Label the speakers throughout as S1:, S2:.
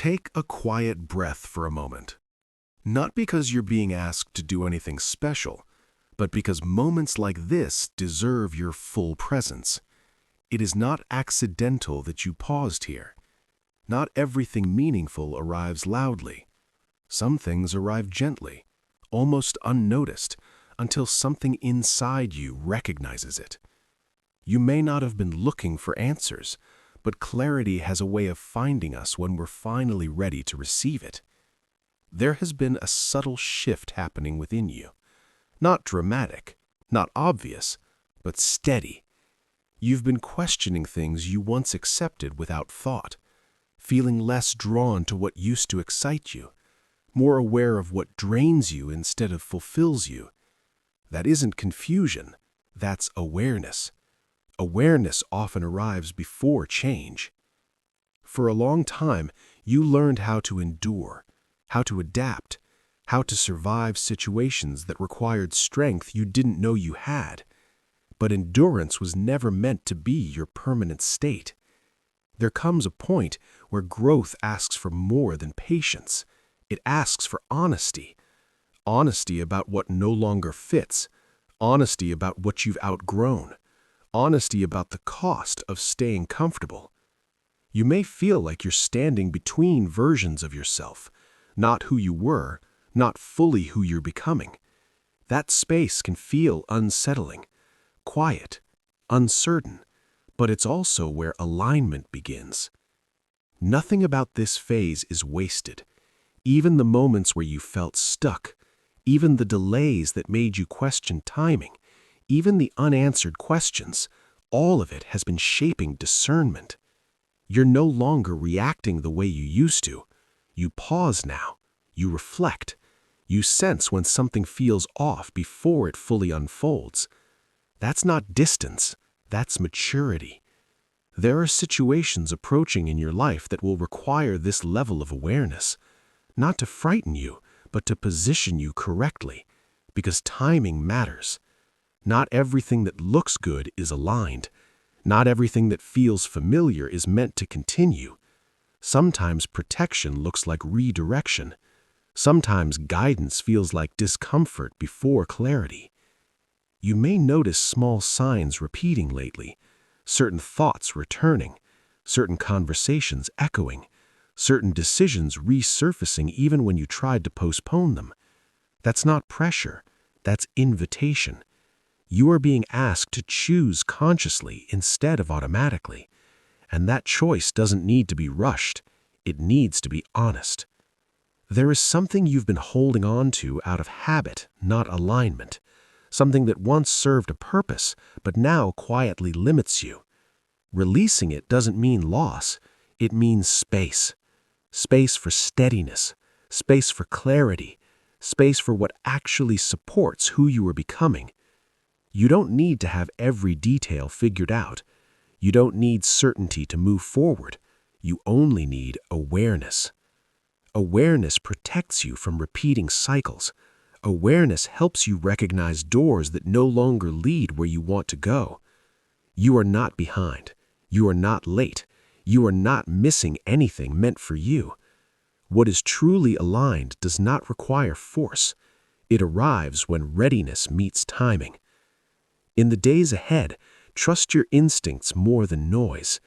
S1: Take a quiet breath for a moment. Not because you're being asked to do anything special, but because moments like this deserve your full presence. It is not accidental that you paused here. Not everything meaningful arrives loudly. Some things arrive gently, almost unnoticed, until something inside you recognizes it. You may not have been looking for answers, but clarity has a way of finding us when we're finally ready to receive it. There has been a subtle shift happening within you. Not dramatic, not obvious, but steady. You've been questioning things you once accepted without thought, feeling less drawn to what used to excite you, more aware of what drains you instead of fulfills you. That isn't confusion, that's awareness. Awareness often arrives before change. For a long time, you learned how to endure, how to adapt, how to survive situations that required strength you didn't know you had. But endurance was never meant to be your permanent state. There comes a point where growth asks for more than patience. It asks for honesty. Honesty about what no longer fits. Honesty about what you've outgrown. Honesty about the cost of staying comfortable. You may feel like you're standing between versions of yourself, not who you were, not fully who you're becoming. That space can feel unsettling, quiet, uncertain, but it's also where alignment begins. Nothing about this phase is wasted. Even the moments where you felt stuck, even the delays that made you question timing, even the unanswered questions, all of it has been shaping discernment. You're no longer reacting the way you used to. You pause now. You reflect. You sense when something feels off before it fully unfolds. That's not distance. That's maturity. There are situations approaching in your life that will require this level of awareness, not to frighten you, but to position you correctly, because timing matters. Not everything that looks good is aligned. Not everything that feels familiar is meant to continue. Sometimes protection looks like redirection. Sometimes guidance feels like discomfort before clarity. You may notice small signs repeating lately, certain thoughts returning, certain conversations echoing, certain decisions resurfacing even when you tried to postpone them. That's not pressure, that's invitation. You are being asked to choose consciously instead of automatically, and that choice doesn't need to be rushed. It needs to be honest. There is something you've been holding on to out of habit, not alignment, something that once served a purpose, but now quietly limits you. Releasing it doesn't mean loss, it means space. Space for steadiness, space for clarity, space for what actually supports who you are becoming. You don't need to have every detail figured out. You don't need certainty to move forward. You only need awareness. Awareness protects you from repeating cycles. Awareness helps you recognize doors that no longer lead where you want to go. You are not behind. You are not late. You are not missing anything meant for you. What is truly aligned does not require force. It arrives when readiness meets timing. In the days ahead, trust your instincts more than noise.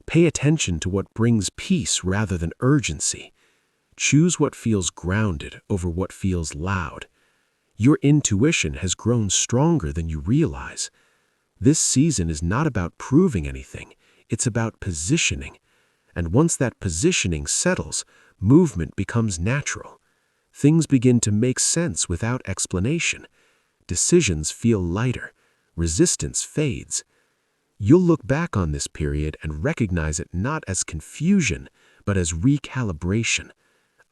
S1: Pay attention to what brings peace rather than urgency. Choose what feels grounded over what feels loud. Your intuition has grown stronger than you realize. This season is not about proving anything, it's about positioning. And once that positioning settles, movement becomes natural. Things begin to make sense without explanation. Decisions feel lighter. Resistance fades. You'll look back on this period and recognize it not as confusion, but as recalibration.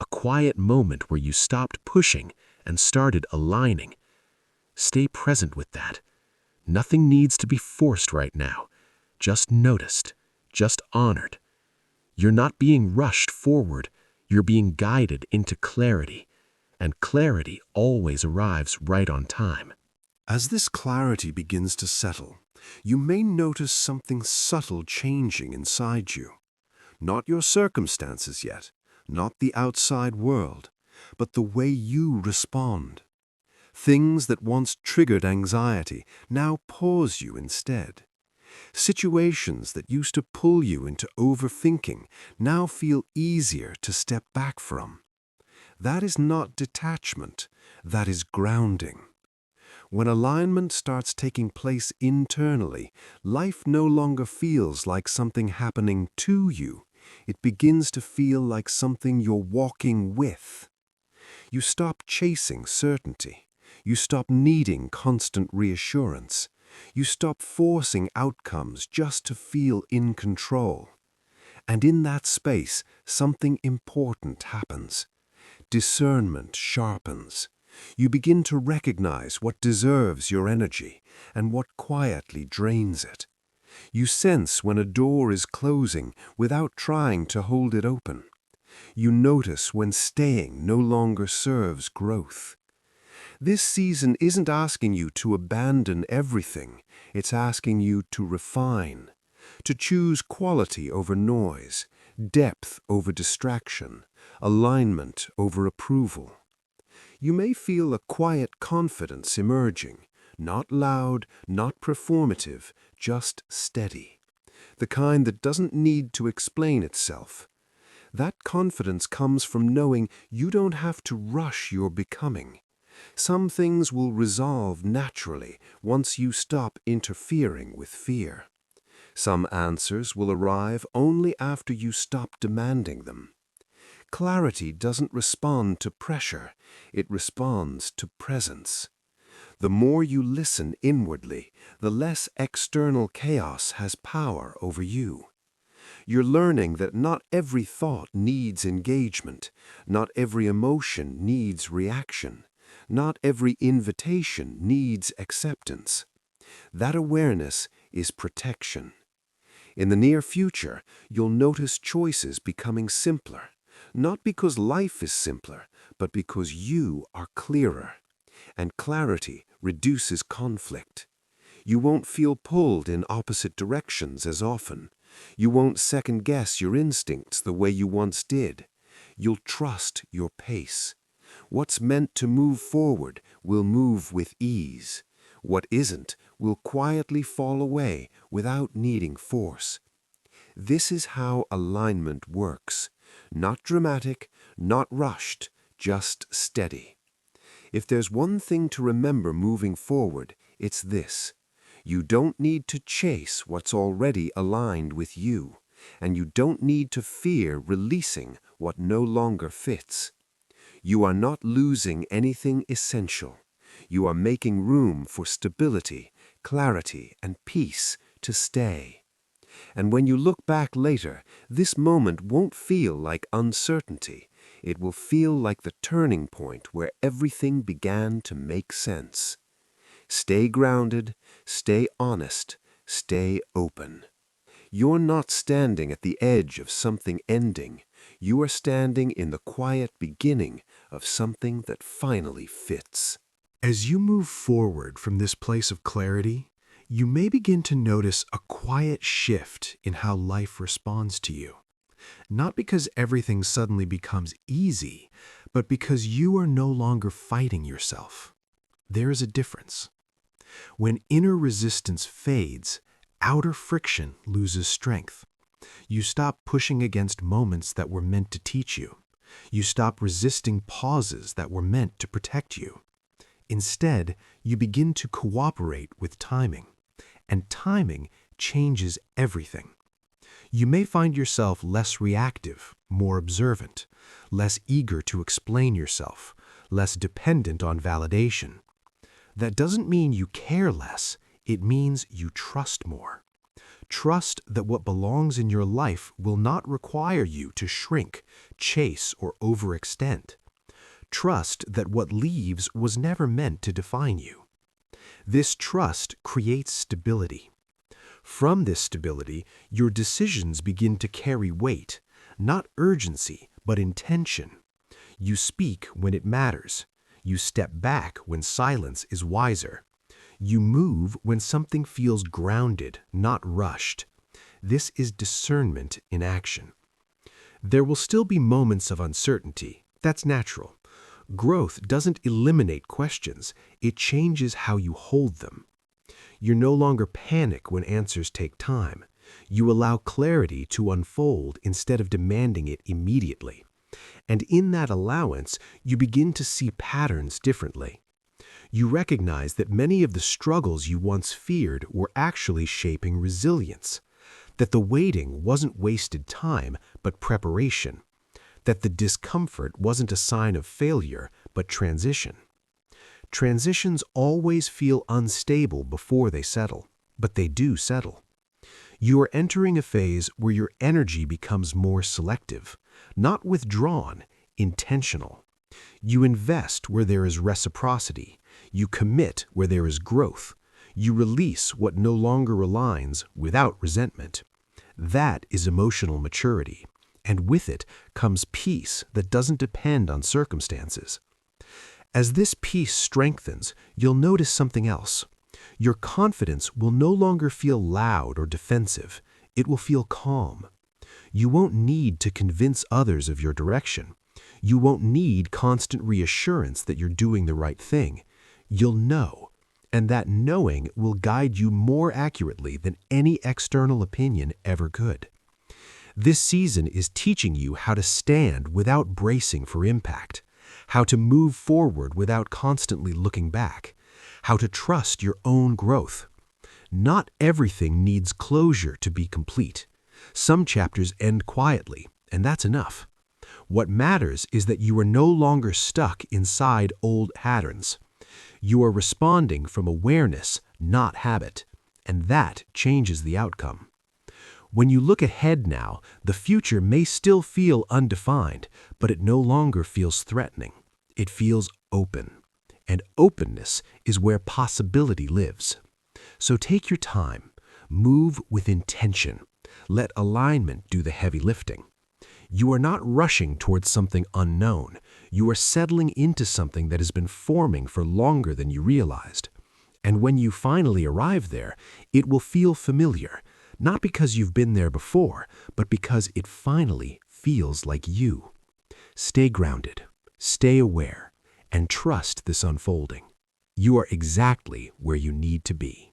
S1: A quiet moment where you stopped pushing and started aligning. Stay present with that. Nothing needs to be forced right now. Just noticed. Just honored. You're not being rushed forward. You're being guided into clarity. And clarity always arrives right on time.
S2: As this clarity begins to settle, you may notice something subtle changing inside you. Not your circumstances yet, not the outside world, but the way you respond. Things that once triggered anxiety now pause you instead. Situations that used to pull you into overthinking now feel easier to step back from. That is not detachment, that is grounding. When alignment starts taking place internally, life no longer feels like something happening to you. It begins to feel like something you're walking with. You stop chasing certainty. You stop needing constant reassurance. You stop forcing outcomes just to feel in control. And in that space, something important happens. Discernment sharpens. You begin to recognize what deserves your energy and what quietly drains it. You sense when a door is closing without trying to hold it open. You notice when staying no longer serves growth. This season isn't asking you to abandon everything. It's asking you to refine, to choose quality over noise, depth over distraction, alignment over approval. You may feel a quiet confidence emerging, not loud, not performative, just steady. The kind that doesn't need to explain itself. That confidence comes from knowing you don't have to rush your becoming. Some things will resolve naturally once you stop interfering with fear. Some answers will arrive only after you stop demanding them. Clarity doesn't respond to pressure, it responds to presence. The more you listen inwardly, the less external chaos has power over you. You're learning that not every thought needs engagement, not every emotion needs reaction, not every invitation needs acceptance. That awareness is protection. In the near future, you'll notice choices becoming simpler, not because life is simpler, but because you are clearer. And clarity reduces conflict. You won't feel pulled in opposite directions as often. You won't second-guess your instincts the way you once did. You'll trust your pace. What's meant to move forward will move with ease. What isn't will quietly fall away without needing force. This is how alignment works. Not dramatic, not rushed, just steady. If there's one thing to remember moving forward, it's this. You don't need to chase what's already aligned with you, and you don't need to fear releasing what no longer fits. You are not losing anything essential. You are making room for stability, clarity, and peace to stay. And when you look back later, this moment won't feel like uncertainty. It will feel like the turning point where everything began to make sense. Stay grounded, stay honest, stay open. You're not standing at the edge of something ending. You are standing in the quiet beginning of something that finally fits.
S1: As you move forward from this place of clarity, you may begin to notice a quiet shift in how life responds to you. Not because everything suddenly becomes easy, but because you are no longer fighting yourself. There is a difference. When inner resistance fades, outer friction loses strength. You stop pushing against moments that were meant to teach you. You stop resisting pauses that were meant to protect you. Instead, you begin to cooperate with timing. And timing changes everything. You may find yourself less reactive, more observant, less eager to explain yourself, less dependent on validation. That doesn't mean you care less, it means you trust more. Trust that what belongs in your life will not require you to shrink, chase, or overextend. Trust that what leaves was never meant to define you. This trust creates stability. From this stability, your decisions begin to carry weight, not urgency, but intention. You speak when it matters. You step back when silence is wiser. You move when something feels grounded, not rushed. This is discernment in action.
S2: There will still be moments of uncertainty. That's natural. Growth doesn't eliminate questions, it changes how you hold them. You no longer panic when answers take time. You allow clarity to unfold instead of demanding it immediately. And in that allowance, you begin to see patterns differently. You recognize that many of the struggles you once feared were actually shaping resilience, that the waiting wasn't wasted time, but preparation, that the discomfort wasn't a sign of failure, but transition. Transitions always feel unstable before they settle, but they do settle. You are entering a phase where your energy becomes more selective, not withdrawn, intentional. You invest where there is reciprocity. You commit where there is growth. You release what no longer aligns without resentment. That is emotional maturity, and with it comes peace that doesn't depend on circumstances. As this peace strengthens, you'll notice something else. Your confidence will no longer feel loud or defensive. It will feel calm. You won't need to convince others of your direction. You won't need constant reassurance that you're doing the right thing. You'll know, and that knowing will guide you more accurately than any external opinion ever could. This season is teaching you how to stand without bracing for impact, how to move forward without constantly looking back, how to trust your own growth. Not everything needs closure to be complete. Some chapters end quietly, and that's enough. What matters is that you are no longer stuck inside old patterns. You are responding from awareness, not habit, and that changes the outcome. When you look ahead now, the future may still feel undefined, but it no longer feels threatening. It feels open. And openness is where possibility lives. So take your time. Move with intention. Let alignment do the heavy lifting. You are not rushing towards something unknown. You are settling into something that has been forming for longer than you realized. And when you finally arrive there, it will feel familiar, not because you've been there before, but because it finally feels like you. Stay grounded, stay aware, and trust this unfolding. You are exactly where you need to be.